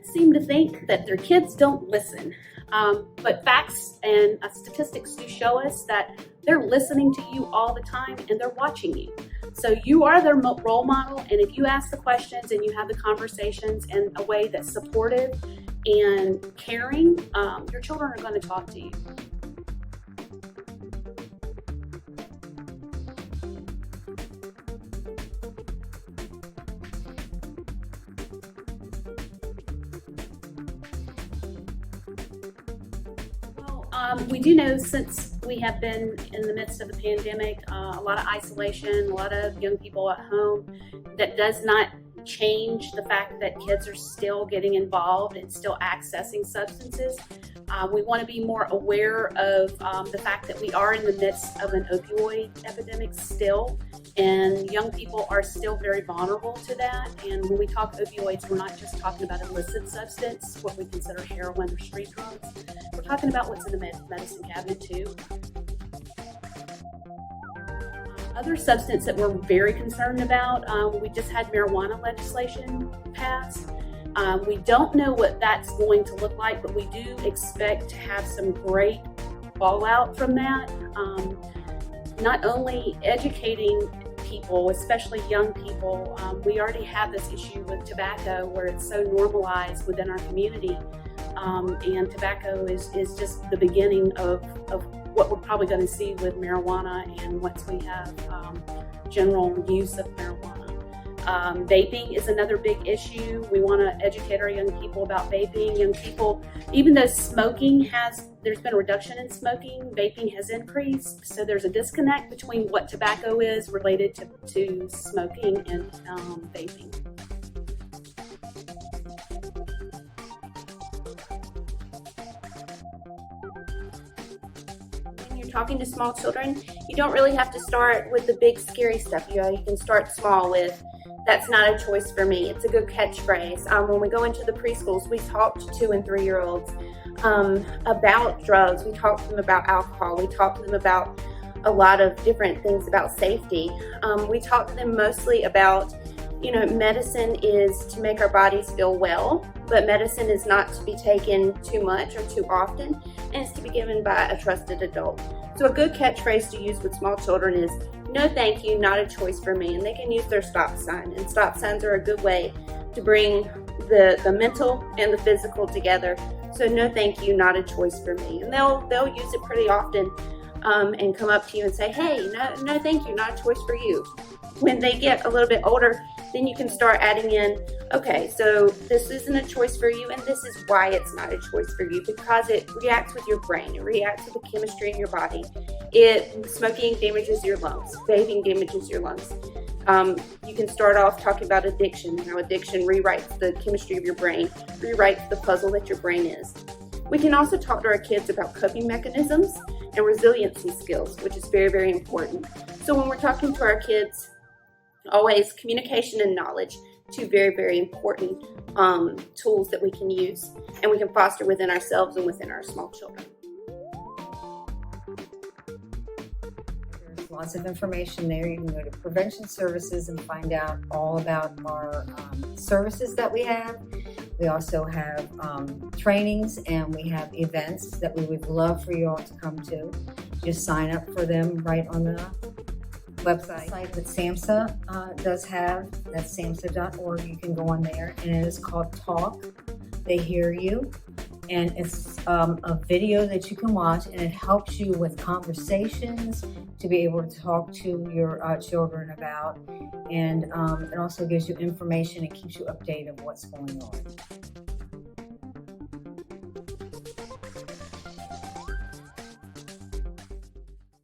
parents seem to think that their kids don't listen. But facts and statistics do show us that they're listening to you all the time and they're watching you. So you are their role model, and if you ask the questions and you have the conversations in a way that's supportive and caring, your children are going to talk to you. We do know, since we have been in the midst of the pandemic, a lot of isolation, a lot of young people at home, that does not change the fact that kids are still getting involved and still accessing substances. We want to be more aware of the fact that we are in the midst of an opioid epidemic still, and young people are still very vulnerable to that. And when we talk opioids, we're not just talking about illicit substance, what we consider heroin or street drugs. We're talking about what's in the medicine cabinet too. Other substance that we're very concerned about, we just had marijuana legislation passed. We don't know what that's going to look like, but we do expect to have some great fallout from that. Not only educating people, especially young people, we already have this issue with tobacco where it's so normalized within our community, and tobacco is just the beginning of what we're probably going to see with marijuana, and once we have general use of marijuana. Vaping is another big issue. We want to educate our young people about vaping. Young people, even though there's been a reduction in smoking, vaping has increased. So there's a disconnect between what tobacco is related to smoking and vaping. Talking to small children, you don't really have to start with the big scary stuff. You can start small with, "That's not a choice for me." It's a good catchphrase. When we go into the preschools, we talk to 2 and 3 year olds about drugs. We talk to them about alcohol. We talk to them about a lot of different things about safety. We talk to them mostly about, medicine is to make our bodies feel well, but medicine is not to be taken too much or too often, and it's to be given by a trusted adult. So a good catchphrase to use with small children is, "No thank you, not a choice for me," and they can use their stop sign, and stop signs are a good way to bring the mental and the physical together. So "No thank you, not a choice for me," and they'll use it pretty often, and come up to you and say, "Hey, no thank you, not a choice for you." When they get a little bit older, then you can start adding in, "Okay, so this isn't a choice for you, and this is why it's not a choice for you, because it reacts with your brain, it reacts with the chemistry in your body. Smoking damages your lungs, vaping damages your lungs." You can start off talking about addiction, how addiction rewrites the chemistry of your brain, rewrites the puzzle that your brain is. We can also talk to our kids about coping mechanisms and resiliency skills, which is very, very important. So when we're talking to our kids, always communication and knowledge, 2 very, very important tools that we can use and we can foster within ourselves and within our small children. There's lots of information there. You can go to Prevention Services and find out all about our services that we have. We also have trainings, and we have events that we would love for you all to come to. Just sign up for them right on the website that SAMHSA does have. That's samhsa.org. You can go on there, and it is called Talk. They Hear You, and it's a video that you can watch, and it helps you with conversations to be able to talk to your children about, and it also gives you information and keeps you updated of what's going on.